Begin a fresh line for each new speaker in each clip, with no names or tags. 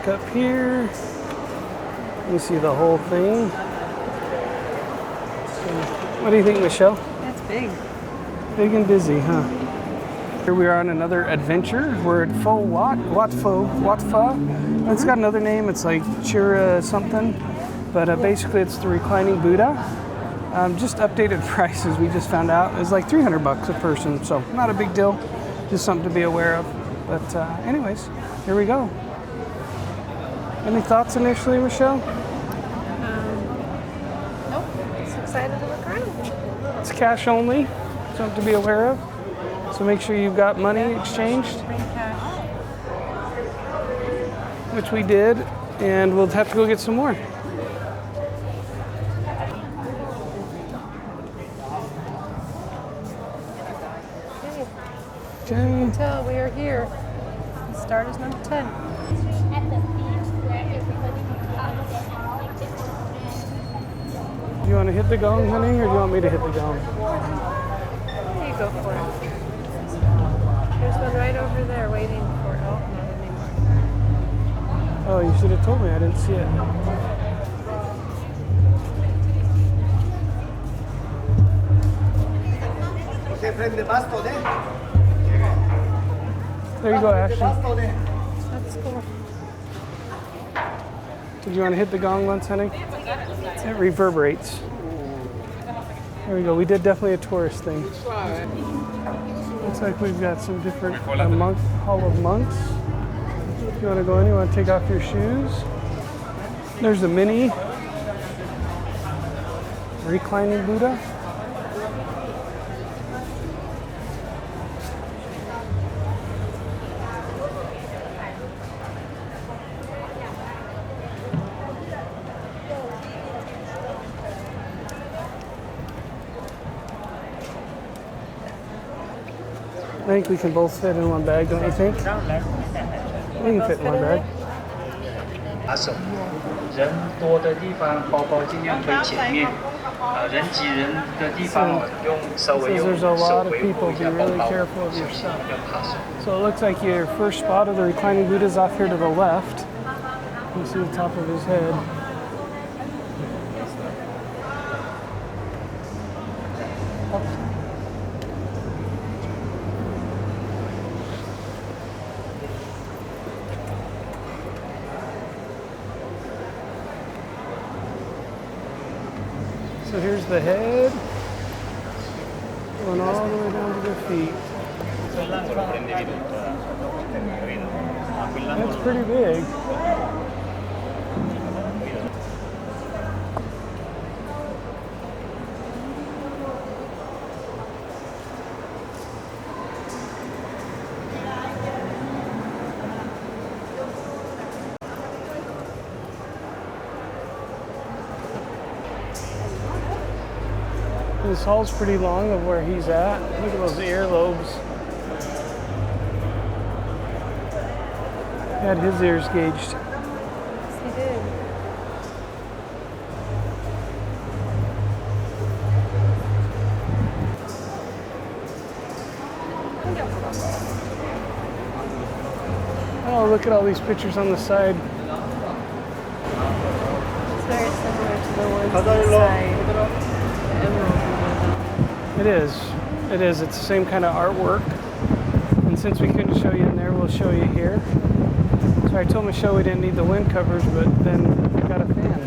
look up here, you see the whole thing. What do you think, Michelle?
That's big.
Big and busy, huh? Here we are on another adventure. We're at Wat Pho. It's got another name. It's like Chira something. But basically it's the Reclining Buddha. Just updated prices we just found out. It's like $300 a person, so not a big deal. Just something to be aware of. But anyways, here we go. Any thoughts initially, Michelle?
Nope. Just excited to look around.
It's cash only. Something to be aware of. So make sure you've got money exchanged.
Bring cash.
Which we did, and we'll have to go get some more. Okay.
Until we are here. The start is number 10.
At the beach where everybody comes and
Do you want to hit the gong, honey, or do you want me to hit the gong?
There you go for it. There's one right over there waiting for it. Oh, not anymore.
Oh, you should have told me. I didn't see it. There you go, Ashley.
That's cool.
Did you want to hit the gong once, honey? It reverberates. There we go. We did definitely a tourist thing. Looks like we've got some different Hall of Monks. If you want to go in, you want to take off your shoes. There's a mini Reclining Buddha. I think we can both fit in one bag, don't you think? We can fit in one bag.
把手，人多的地方包包尽量推前面，人挤人的地方用稍微用
There's a
手
lot of
维
people.
护一
Be
下包
really
包，
careful of
小
your
心
stuff.
要扒手。
So it looks like your first spot of the Reclining Buddha is off here to the left. You see the top of his head. So here's the head, going all the way down to the feet. That's pretty big. This hall's pretty long of where he's at. Look at those earlobes. He had his ears gauged.
Yes, he did.
Oh, look at all these pictures on the side.
It's very similar to the ones on the side. The emerald.
It is. It is. It's the same kind of artwork. And since we couldn't show you in there, we'll show you here. So I told Michelle we didn't need the wind covers, but then we got a fan.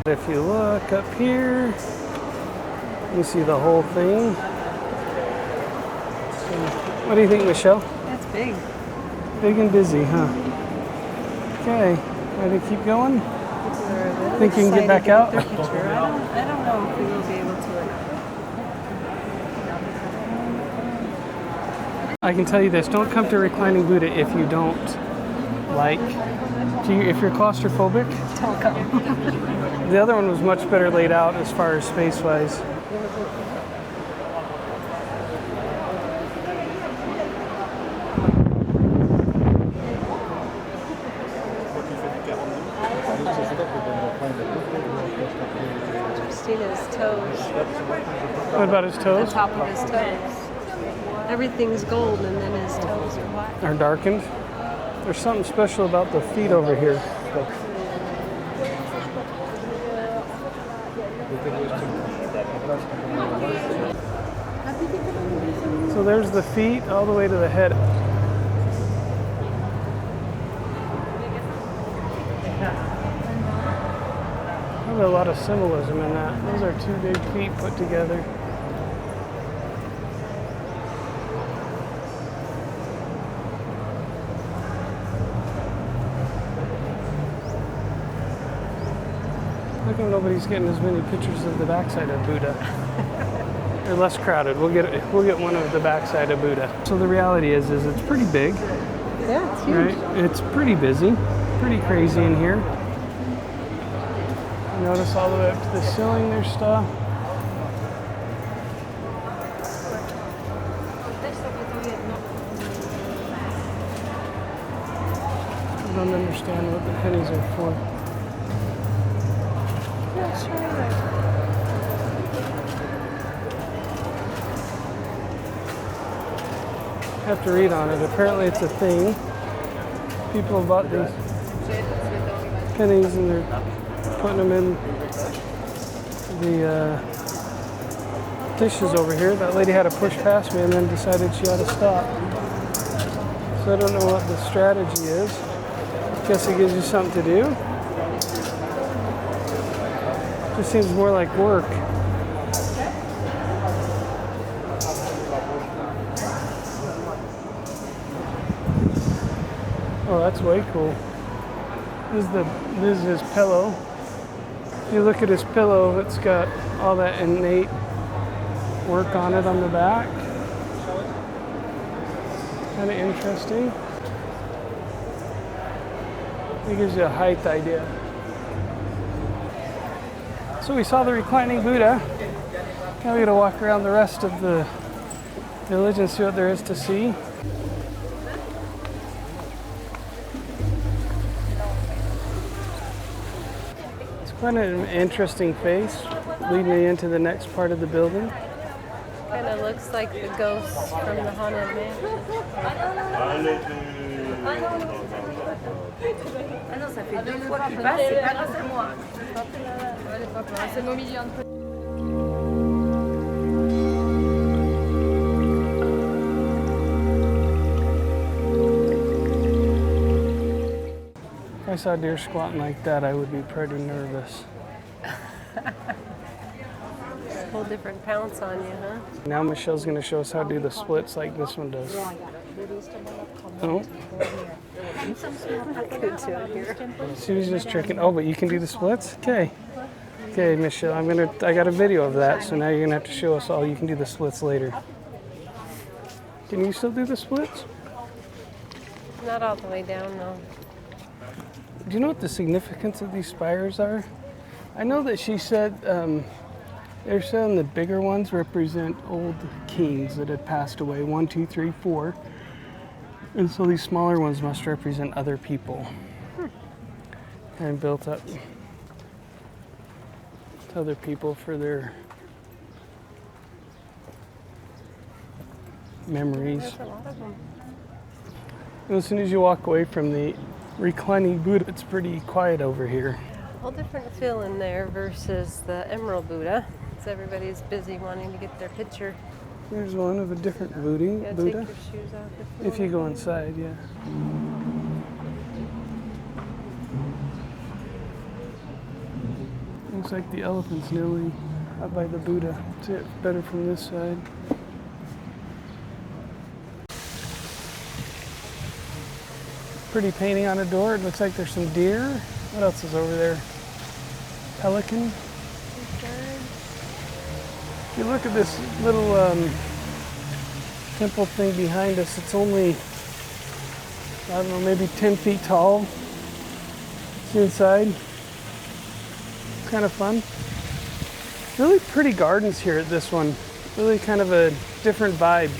If you look up here, you see the whole thing. So, what do you think, Michelle?
That's big.
Big and busy, huh? Okay, ready to keep going? Think you can get back out?
I don't know if we will be able to or not.
I can tell you this, don't come to Reclining Buddha if you don't like, if you're claustrophobic.
Don't come.
The other one was much better laid out as far as space-wise.
Christina's toes.
What about his
The
toes?
top of his toes. Everything's gold, and then his toes are black.
Are darkened? There's something special about the feet over here. So there's the feet all the way to the head. There's a lot of symbolism in that. Those are two big feet put together. How come nobody's getting as many pictures of the backside of Buddha? They're less crowded. We'll get one of the backside of Buddha. So the reality is it's pretty big.
Yeah, it's huge.
Right? It's pretty busy, pretty crazy in here. Notice all the way up to the ceiling there's stuff. I don't understand what the pennies are for.
Yeah, sure.
I have to read on it. Apparently it's a thing. People have bought these pennies and they're putting them in the dishes over here. That lady had to push past me and then decided she ought to stop. So I don't know what the strategy is. Guess it gives you something to do. Just seems more like work. Oh, that's way cool. This is his pillow. If you look at his pillow, it's got all that innate work on it on the back. Kind of interesting. It gives you a height idea. So we saw the Reclining Buddha. Now we're gonna walk around the rest of the village and see what there is to see. Quite an interesting face, leading me into the next part of the building.
Kind of looks like the ghost from the Haunted Mansion.
If I saw a deer squatting like that, I would be pretty nervous.
Whole different pounce on you, huh?
Now Michelle's going to show us how to do the splits like this one does. Oh,
I could do it here.
she was just tricking. Oh, but you can do the splits? Okay. Okay, Michelle, I got a video of that, so now you're going to have to show us all. You can do the splits later. Can you still do the splits?
Not all the way down, no.
Do you know what the significance of these spires are? I know that she said they're saying the bigger ones represent old kings that had passed away, 1, 2, 3, 4. And so these smaller ones must represent other people. And built up to other people for their memories.
There's a lot of them.
And as soon as you walk away from the Reclining Buddha, it's pretty quiet over here.
Whole different feel in there versus the Emerald Buddha. So everybody's busy wanting to get their picture.
There's one of a different Buddha.
You gotta take your shoes off
If you
wanna
go inside, yeah. Looks like the elephant's nearly up by the Buddha. See it better from this side. Pretty painting on a door. It looks like there's some deer. What else is over there? Pelican. If you look at this little temple thing behind us, it's only, I don't know, maybe 10 feet tall. See inside. Kind of fun. Really pretty gardens here at this one. Really kind of a different vibe.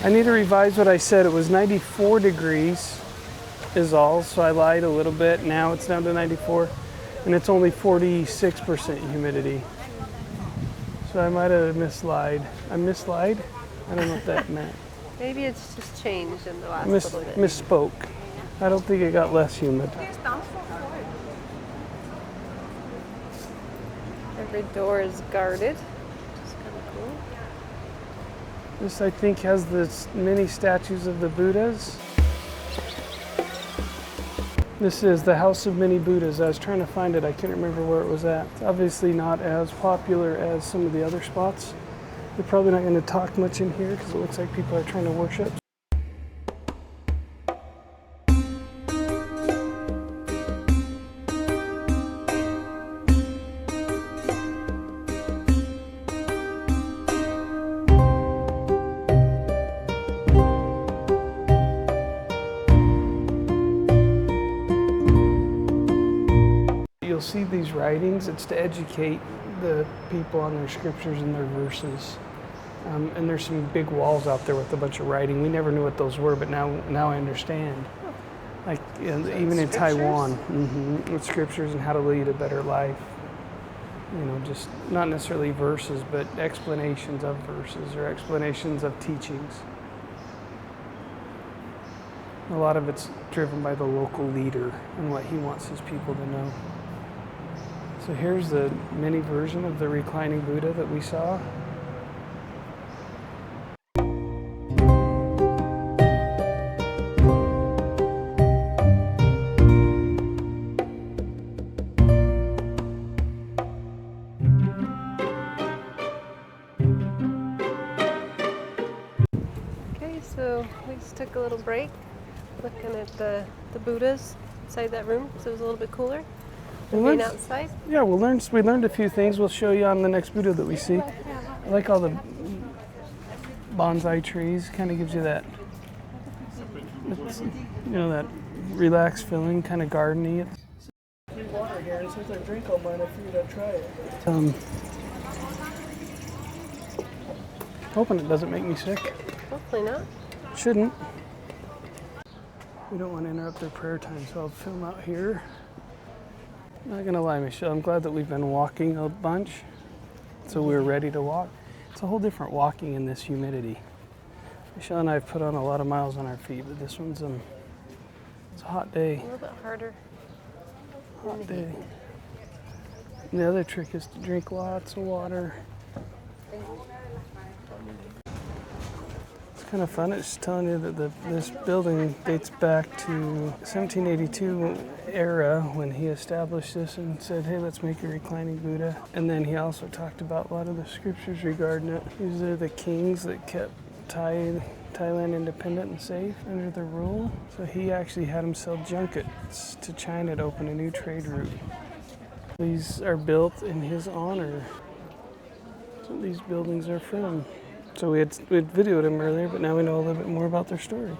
I need to revise what I said. It was 94 degrees is all, so I lied a little bit. Now it's down to 94, and it's only 46% humidity. So I might have mislied. I mislied? I don't know what that meant.
Maybe it's just changed in the last little bit.
Misspoke. I don't think it got less humid.
Every door is guarded. It's kind of cool.
This, I think, has the many statues of the Buddhas. This is the House of Many Buddhas. I was trying to find it. I can't remember where it was at. It's obviously not as popular as some of the other spots. We're probably not going to talk much in here because it looks like people are trying to worship. You'll see these writings. It's to educate the people on their scriptures and their verses. And there's some big walls out there with a bunch of writing. We never knew what those were, but now I understand. Like even in Taiwan, with scriptures and how to lead a better life. You know, just not necessarily verses, but explanations of verses or explanations of teachings. A lot of it's driven by the local leader and what he wants his people to know. So here's the mini version of the Reclining Buddha that we saw.
Okay, so we just took a little break looking at the Buddhas inside that room, so it was a little bit cooler. Being outside?
Yeah, we learned a few things. We'll show you on the next Buddha that we see. I like all the bonsai trees. Kind of gives you that, that relaxed feeling, kind of gardeny. Free water here, and since I drink all mine, I figured I'd try it. Hoping it doesn't make me sick.
Hopefully not.
Shouldn't. We don't want to interrupt their prayer time, so I'll film out here. Not gonna lie, Michelle, I'm glad that we've been walking a bunch, so we're ready to walk. It's a whole different walking in this humidity. Michelle and I have put on a lot of miles on our feet, but this one's it's a hot day.
A little bit harder.
Hot day. And the other trick is to drink lots of water. It's kind of fun. It's telling you that this building dates back to 1782 era when he established this and said, hey, let's make a reclining Buddha. And then he also talked about a lot of the scriptures regarding it. These are the kings that kept Thailand independent and safe under their rule. So he actually had him sell junkets to China to open a new trade route. These are built in his honor. That's what these buildings are from. So we had videoed them earlier, but now we know a little bit more about their story.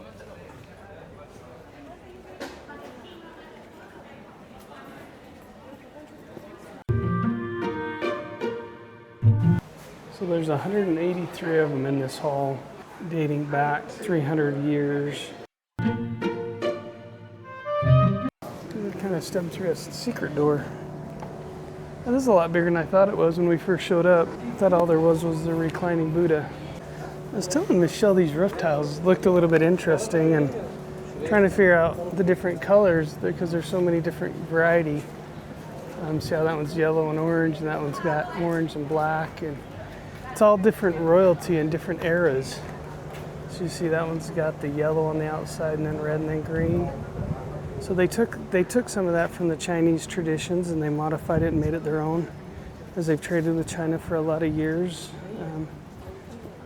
So there's 183 of them in this hall, dating back 300 years. And it kind of stepped through a secret door. And this is a lot bigger than I thought it was when we first showed up. I thought all there was the reclining Buddha. I was telling Michelle these roof tiles looked a little bit interesting and trying to figure out the different colors because there's so many different variety. See how that one's yellow and orange and that one's got orange and black, and it's all different royalty and different eras. So you see that one's got the yellow on the outside and then red and then green. So they took some of that from the Chinese traditions and they modified it and made it their own, as they've traded with China for a lot of years.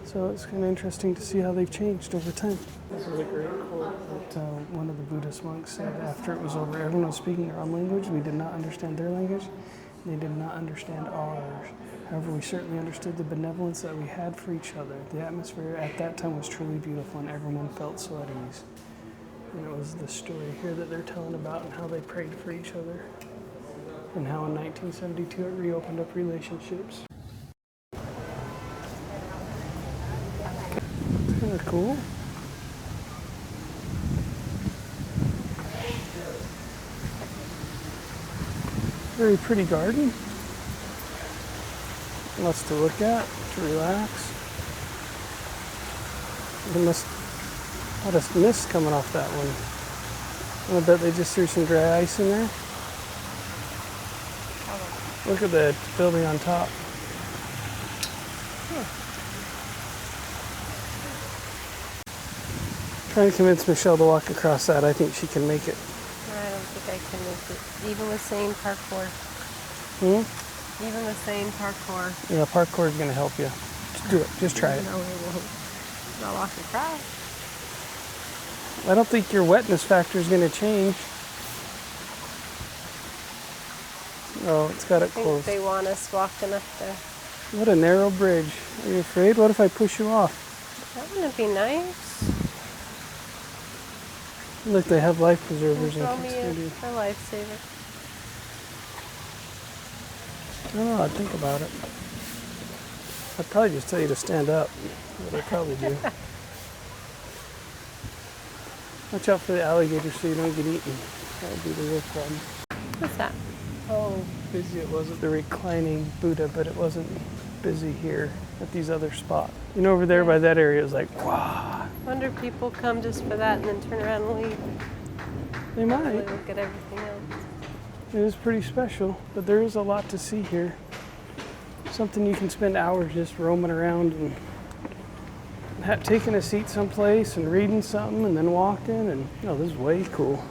So it's kind of interesting to see how they've changed over time. This is a great quote that one of the Buddhist monks said after it was over. Everyone was speaking their own language. We did not understand their language. They did not understand ours. However, we certainly understood the benevolence that we had for each other. The atmosphere at that time was truly beautiful and everyone felt so at ease. And it was the story here that they're telling about and how they prayed for each other and how in 1972 it reopened up relationships. It's kind of cool. Very pretty garden. Lots to look at, to relax. A lot of mist coming off that one. I bet they just threw some dry ice in there. Look at the building on top. Trying to convince Michelle to walk across that. I think she can make it.
I don't think I can make it. Even with sane parkour. Even with sane parkour.
Yeah, parkour is going to help you. Just do it. Just try it.
No, it won't. I'll walk across.
I don't think your wetness factor is going to change. Oh, it's got it
I think
closed.
they want us walking up there.
What a narrow bridge. Are you afraid? What if I push you off?
That wouldn't be nice.
Look, they have life preservers in
Throw me
Kids.
a lifesaver.
I don't know, I'd think about it. I'd probably just tell you to stand up, but I probably do. Watch out for the alligator so you don't get eaten. That would be the real problem.
What's that?
Oh, busy it was at the Reclining Buddha, but it wasn't busy here at these other spots. You know, over there by that area, it was like, wow.
Wonder if people come just for that and then turn around and leave.
They might.
Really look at everything else.
It is pretty special, but there is a lot to see here. Something you can spend hours just roaming around and taking a seat someplace and reading something and then walking, and this is way cool.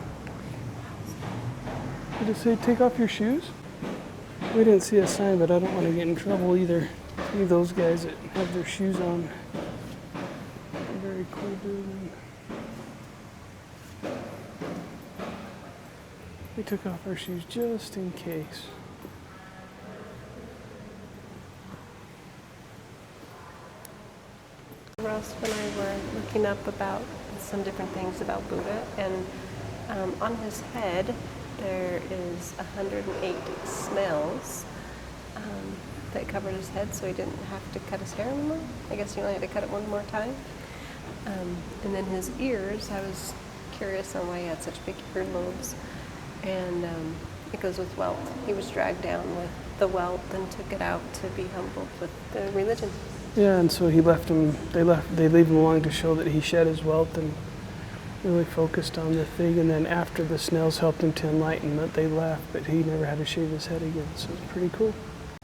Did it say take off your shoes? We didn't see a sign, but I don't want to get in trouble either. See those guys that have their shoes on. Very cool building. We took off our shoes just in case.
Ross and I were looking up about some different things about Buddha, and on his head there is 108 snails that covered his head, so he didn't have to cut his hair anymore. I guess he only had to cut it one more time. And then his ears, I was curious on why he had such big earlobes, and it goes with wealth. He was dragged down with the wealth and took it out to be humbled with the religion.
Yeah, and so he left him. They leave him alone to show that he shed his wealth and really focused on the thing. And then after the snails helped him to enlightenment, they left, but he never had to shave his head again. So it's pretty cool.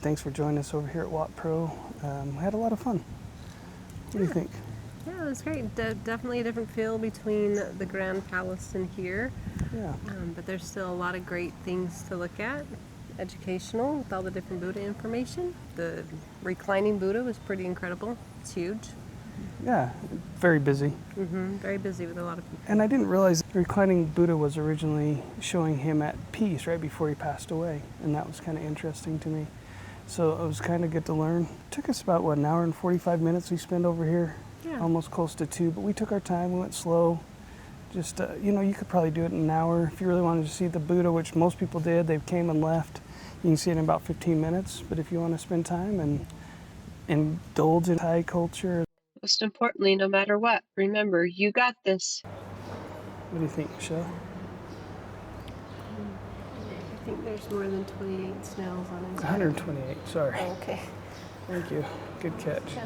Thanks for joining us over here at Wat Pho. We had a lot of fun. What do you think?
Yeah, it was great. Definitely a different feel between the Grand Palace and here.
Yeah.
But there's still a lot of great things to look at. Educational with all the different Buddha information. The Reclining Buddha was pretty incredible. It's huge.
Yeah, very busy.
Very busy with a lot of people.
And I didn't realize the Reclining Buddha was originally showing him at peace right before he passed away. And that was kind of interesting to me. So it was kind of good to learn. It took us about, an hour and 45 minutes we spent over here.
Yeah.
Almost close to 2, but we took our time, we went slow. Just, you could probably do it in an hour. If you really wanted to see the Buddha, which most people did, they came and left. You can see it in about 15 minutes. But if you want to spend time and indulge in Thai culture.
Most importantly, no matter what, remember, you got this.
What do you think, Michelle?
I think there's more than 28 snails on his head.
128, sorry.
Okay.
Thank you. Good catch.
Yeah.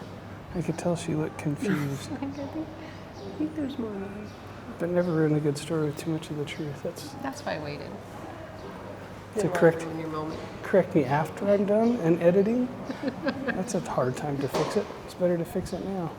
I could tell she looked confused.
I think there's more than that.
But never ruin a good story with too much of the truth.
That's why I waited.
To
Didn't
correct-
want to ruin your moment.
Correct me after I'm done and editing. That's a hard time to fix it. It's better to fix it now.